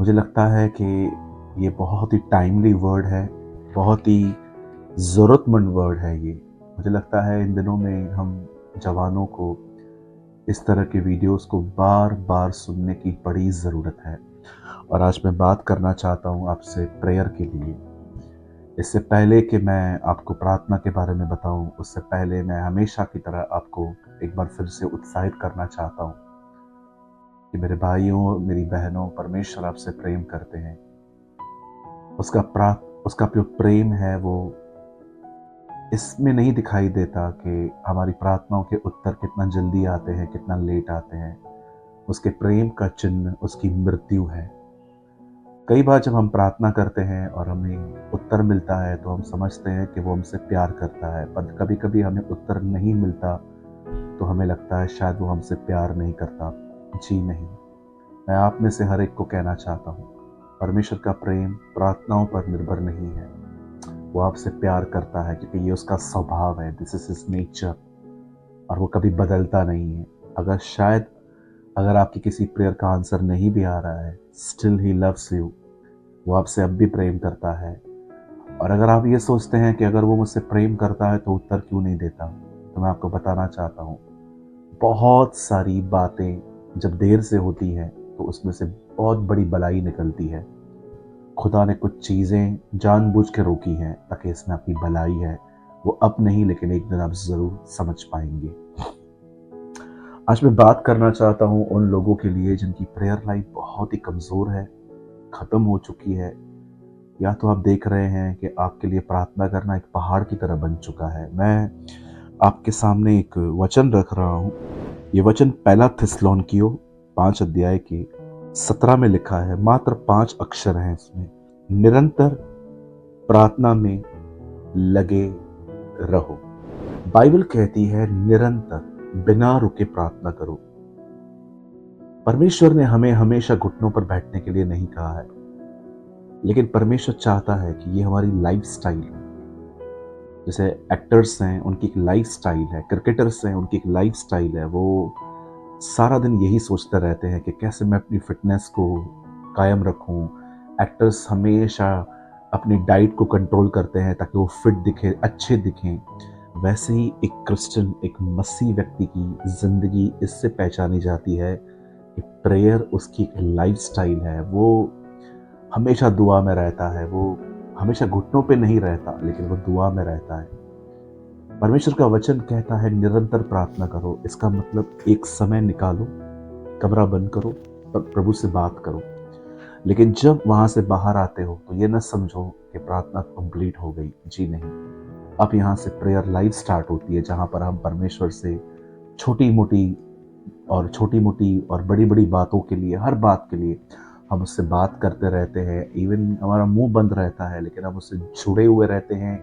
मुझे लगता है कि ये बहुत ही टाइमली वर्ड है, बहुत ही ज़रूरतमंद वर्ड है ये। मुझे लगता है इन दिनों में हम जवानों को इस तरह के वीडियोस को बार-बार सुनने की बड़ी ज़रूरत है। और आज मैं बात करना चाहता हूँ आपसे प्रेयर के लिए। इससे पहले कि मैं आपको प्रार्थना के बारे में बताऊँ, उससे पहले मैं हमेशा की तरह आपको एक बार फिर से उत्साहित करना चाहता हूँ कि मेरे भाइयों, मेरी बहनों, परमेश्वर आपसे प्रेम करते हैं। उसका जो प्रेम है वो इसमें नहीं दिखाई देता कि हमारी प्रार्थनाओं के उत्तर कितना जल्दी आते हैं, कितना लेट आते हैं। उसके प्रेम का चिन्ह उसकी मृत्यु है। कई बार जब हम प्रार्थना करते हैं और हमें उत्तर मिलता है तो हम समझते हैं कि वो हमसे प्यार करता है, पर कभी-कभी हमें उत्तर नहीं मिलता तो हमें लगता है शायद वो हमसे प्यार नहीं करता। जी नहीं, मैं आप में से हर एक को कहना चाहता हूँ, परमेश्वर का प्रेम प्रार्थनाओं पर निर्भर नहीं है। वो आपसे प्यार करता है क्योंकि ये उसका स्वभाव है, दिस इज हिज नेचर, और वो कभी बदलता नहीं है। अगर आपकी किसी प्रेयर का आंसर नहीं भी आ रहा है, स्टिल ही लव्स यू। वो आपसे अब भी प्रेम करता है। और अगर आप ये सोचते हैं कि अगर वो मुझसे प्रेम करता है तो उत्तर क्यों नहीं देता, तो मैं आपको बताना चाहता हूँ, बहुत सारी बातें जब देर से होती हैं तो उसमें से बहुत बड़ी भलाई निकलती है। खुदा ने कुछ चीज़ें जानबूझ के रोकी हैं ताकि इसमें आपकी भलाई है। वो अब नहीं, लेकिन एक दिन आप ज़रूर समझ पाएंगे। आज मैं बात करना चाहता हूँ उन लोगों के लिए जिनकी प्रेयर लाइफ बहुत ही कमज़ोर है, ख़त्म हो चुकी है, या तो आप देख रहे हैं कि आपके लिए प्रार्थना करना एक पहाड़ की तरह बन चुका है। मैं आपके सामने एक वचन रख रहा हूँ। ये वचन पहला थिस्सलुनीकियों 5 अध्याय के 17 में लिखा है। मात्र 5 अक्षर हैं इसमें। निरंतर प्रार्थना में लगे रहो। बाइबल कहती है निरंतर, बिना रुके प्रार्थना करो। परमेश्वर ने हमें हमेशा घुटनों पर बैठने के लिए नहीं कहा है, लेकिन परमेश्वर चाहता है कि ये हमारी लाइफ स्टाइल है। जैसे एक्टर्स हैं, उनकी एक लाइफ स्टाइल है, क्रिकेटर्स हैं, उनकी एक लाइफ स्टाइल है। वो सारा दिन यही सोचते रहते हैं कि कैसे मैं अपनी फिटनेस को कायम रखूं। एक्टर्स हमेशा अपनी डाइट को कंट्रोल करते हैं ताकि वो फिट दिखे, अच्छे दिखें। वैसे ही एक क्रिश्चियन, एक मसीह व्यक्ति की ज़िंदगी इससे पहचानी जाती है कि प्रेयर उसकी एक लाइफ स्टाइल है। वो हमेशा दुआ में रहता है, वो हमेशा घुटनों पे नहीं रहता, लेकिन वो दुआ में रहता है। परमेश्वर का वचन कहता है निरंतर प्रार्थना करो। इसका मतलब एक समय निकालो, कमरा बंद करो, प्रभु से बात करो। लेकिन जब वहां से बाहर आते हो तो ये न समझो कि प्रार्थना कंप्लीट हो गई। जी नहीं, अब यहाँ से प्रेयर लाइफ स्टार्ट होती है, जहाँ पर हम परमेश्वर से छोटी मोटी और बड़ी बड़ी बातों के लिए, हर बात के लिए हम उससे बात करते रहते हैं। इवन हमारा मुंह बंद रहता है, लेकिन हम उससे जुड़े हुए रहते हैं,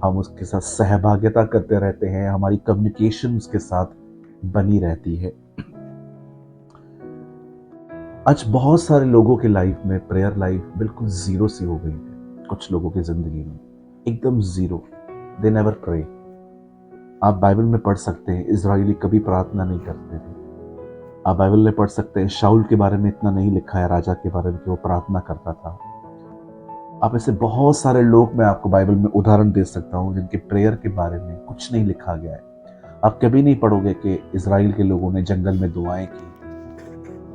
हम उसके साथ सहभागिता करते रहते हैं, हमारी कम्युनिकेशन उसके साथ बनी रहती है। आज बहुत सारे लोगों की लाइफ में प्रेयर लाइफ बिल्कुल जीरो सी हो गई है। कुछ लोगों की जिंदगी में एकदम जीरो, दे नेवर प्रे। आप बाइबल में पढ़ सकते हैं इजराइली कभी प्रार्थना नहीं करते थे। आप बाइबल में पढ़ सकते हैं शाऊल के बारे में इतना नहीं लिखा है, राजा के बारे में, कि वो प्रार्थना करता था। आप ऐसे बहुत सारे लोग मैं आपको बाइबल में उदाहरण दे सकता हूँ जिनके प्रेयर के बारे में कुछ नहीं लिखा गया है। आप कभी नहीं पढ़ोगे कि इजराइल के लोगों ने जंगल में दुआएं की।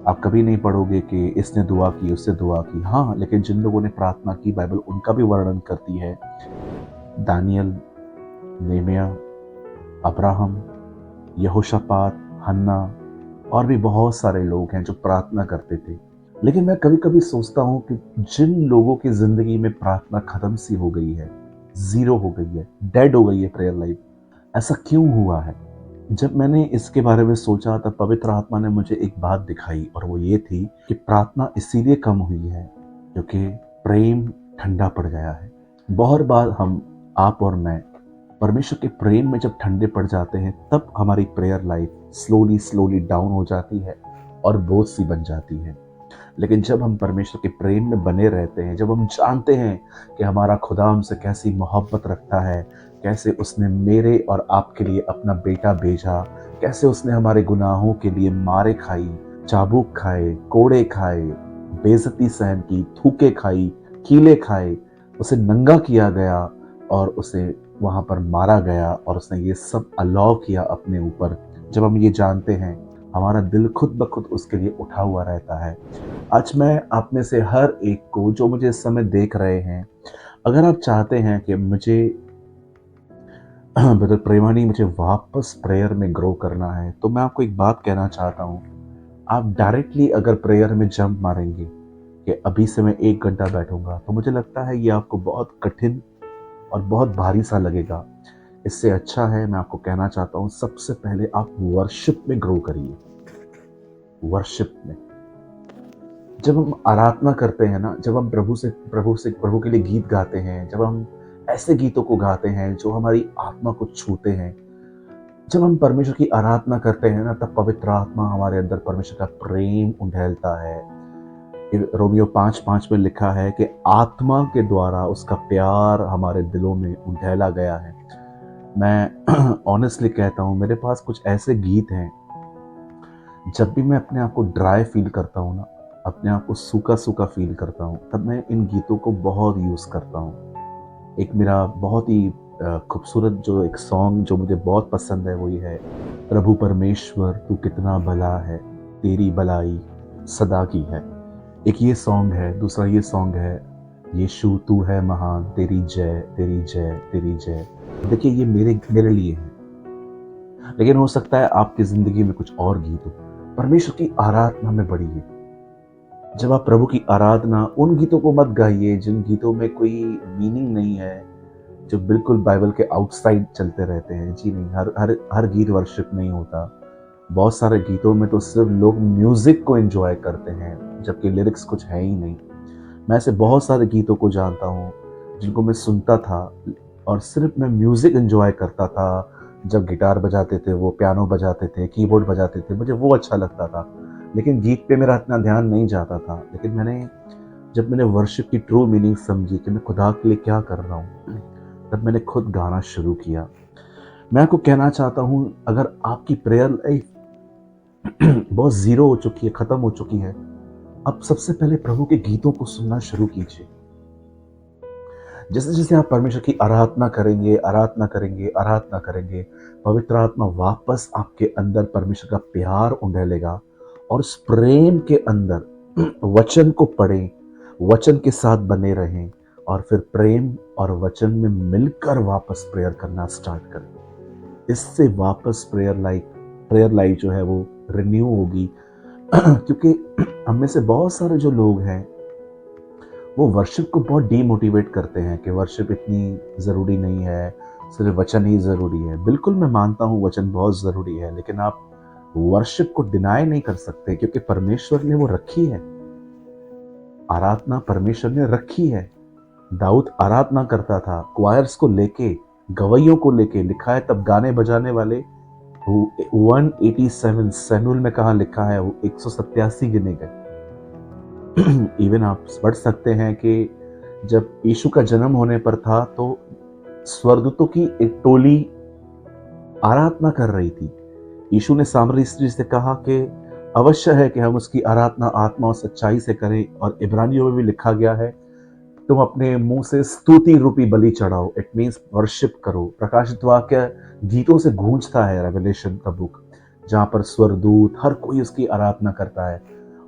आप कभी नहीं पढ़ोगे कि इसने दुआ की, उससे दुआ की। हाँ, लेकिन जिन लोगों ने प्रार्थना की, बाइबल उनका भी वर्णन करती है। दानियल, नेहमिया, अब्राहम, यहोशापात, हन्ना और भी बहुत सारे लोग हैं जो प्रार्थना करते थे। लेकिन मैं कभी कभी सोचता हूँ कि जिन लोगों की जिंदगी में प्रार्थना खत्म सी हो गई है, जीरो हो गई है, डेड हो गई है प्रेयर लाइफ, ऐसा क्यों हुआ है? जब मैंने इसके बारे में सोचा तब पवित्र आत्मा ने मुझे एक बात दिखाई, और वो ये थी कि प्रार्थना इसीलिए कम हुई है क्योंकि प्रेम ठंडा पड़ गया है। बहुत बार आप और मैं परमेश्वर के प्रेम में जब ठंडे पड़ जाते हैं, तब हमारी प्रेयर लाइफ स्लोली डाउन हो जाती है और बोझ सी बन जाती है। लेकिन जब हम परमेश्वर के प्रेम में बने रहते हैं, जब हम जानते हैं कि हमारा खुदा हमसे कैसी मोहब्बत रखता है, कैसे उसने मेरे और आपके लिए अपना बेटा भेजा, कैसे उसने हमारे गुनाहों के लिए मारे खाई, चाबुक खाए, कोड़े खाए, बेइज्जती सहन की, थूके खाई, कीले खाए, उसे नंगा किया गया और उसे वहाँ पर मारा गया और उसने ये सब अलाउ किया अपने ऊपर। जब हम ये जानते हैं, हमारा दिल खुद ब खुद उसके लिए उठा हुआ रहता है। आज मैं आप में से हर एक को, जो मुझे इस समय देख रहे हैं, अगर आप चाहते हैं कि मुझे ब्रदर प्रेमानी मुझे वापस प्रेयर में ग्रो करना है, तो मैं आपको एक बात कहना चाहता हूँ। आप डायरेक्टली अगर प्रेयर में जंप मारेंगे कि अभी से मैं 1 घंटा बैठूंगा, तो मुझे लगता है ये आपको बहुत कठिन और बहुत भारी सा लगेगा। इससे अच्छा है, मैं आपको कहना चाहता हूँ, सबसे पहले आप वर्शिप में ग्रो करिए। वर्शिप में जब हम आराधना करते हैं ना, जब हम प्रभु के लिए गीत गाते हैं, जब हम ऐसे गीतों को गाते हैं जो हमारी आत्मा को छूते हैं, जब हम परमेश्वर की आराधना करते हैं ना, तब पवित्र आत्मा हमारे अंदर परमेश्वर का प्रेम उंडेलता है। रोमियो 5:5 में लिखा है कि आत्मा के द्वारा उसका प्यार हमारे दिलों में उंडेला गया है। मैं ऑनेस्टली कहता हूँ, मेरे पास कुछ ऐसे गीत हैं, जब भी मैं अपने आप को ड्राई फील करता हूँ ना, अपने आप को सूखा सूखा फील करता हूँ, तब मैं इन गीतों को बहुत यूज़ करता हूँ। एक मेरा बहुत ही खूबसूरत जो एक सॉन्ग जो मुझे बहुत पसंद है, वो ये है, प्रभु परमेश्वर तू कितना भला है, तेरी भलाई सदा की है। एक ये सॉन्ग है। दूसरा ये सॉन्ग है, यीशु तू है महान, तेरी जय तेरी जय तेरी जय। देखिए, ये मेरे लिए है, लेकिन हो सकता है आपकी ज़िंदगी में कुछ और गीत हो। परमेश्वर की आराधना में बढ़िए। जब आप प्रभु की आराधना, उन गीतों को मत गाइए जिन गीतों में कोई मीनिंग नहीं है, जो बिल्कुल बाइबल के आउटसाइड चलते रहते हैं। जी नहीं, हर गीत वर्शिप नहीं होता। बहुत सारे गीतों में तो सिर्फ लोग म्यूजिक को एंजॉय करते हैं, जबकि लिरिक्स कुछ है ही नहीं। मैं ऐसे बहुत सारे गीतों को जानता हूँ जिनको मैं सुनता था और सिर्फ मैं म्यूजिक एंजॉय करता था। जब गिटार बजाते थे, वो पियानो बजाते थे, कीबोर्ड बजाते थे, मुझे वो अच्छा लगता था, लेकिन गीत पे मेरा इतना ध्यान नहीं जाता था। लेकिन जब मैंने वर्शिप की ट्रू मीनिंग समझी कि मैं खुदा के लिए क्या कर रहा हूँ, तब मैंने खुद गाना शुरू किया। मैं आपको कहना चाहता हूँ, अगर आपकी प्रेयर लाइफ बहुत ज़ीरो हो चुकी है, ख़त्म हो चुकी है, अब सबसे पहले प्रभु के गीतों को सुनना शुरू कीजिए। जैसे जैसे आप परमेश्वर की आराधना करेंगे, आराधना करेंगे, आराधना करेंगे, पवित्र आत्मा वापस आपके अंदर परमेश्वर का प्यार उंडेलेगा और उस प्रेम के अंदर वचन को पढ़ें, वचन के साथ बने रहें और फिर प्रेम और वचन में मिलकर वापस प्रेयर करना स्टार्ट करें। इससे वापस प्रेयर लाइफ जो है वो रिन्यू होगी। क्योंकि हम में से बहुत सारे जो लोग हैं, वो वर्शिप को बहुत डीमोटिवेट करते हैं कि वर्शिप इतनी ज़रूरी नहीं है, सिर्फ वचन ही ज़रूरी है। बिल्कुल, मैं मानता हूँ वचन बहुत ज़रूरी है, लेकिन आप वर्शिप को डिनाई नहीं कर सकते, क्योंकि परमेश्वर ने वो रखी है। आराधना परमेश्वर ने रखी है। दाऊद आराधना करता था, क्वायर्स को लेके, गवैयों को लेके। लिखा है, तब गाने बजाने वाले 187, सैमुएल में कहाँ लिखा है, वो 187 गिने गए। इवन आप पढ़ सकते हैं कि जब यीशु का जन्म होने पर था, तो स्वर्गदूतों की एक टोली आराधना कर रही थी। यीशु ने सामरी स्त्री से कहा कि अवश्य है कि हम उसकी आराधना आत्मा और सच्चाई से करें, और इब्रानियों में भी लिखा गया है, तुम अपने मुंह से स्तुति रूपी बलि चढ़ाओ। इट मीन्स वर्शिप करो। प्रकाशित वाक्य गीतों से गूंजता है, रेवलेशन का बुक, जहाँ पर स्वर्गदूत हर कोई उसकी आराधना करता है।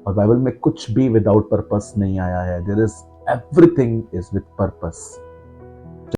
और बाइबल में कुछ भी विदाउट पर्पस नहीं आया है। There is everything is with purpose.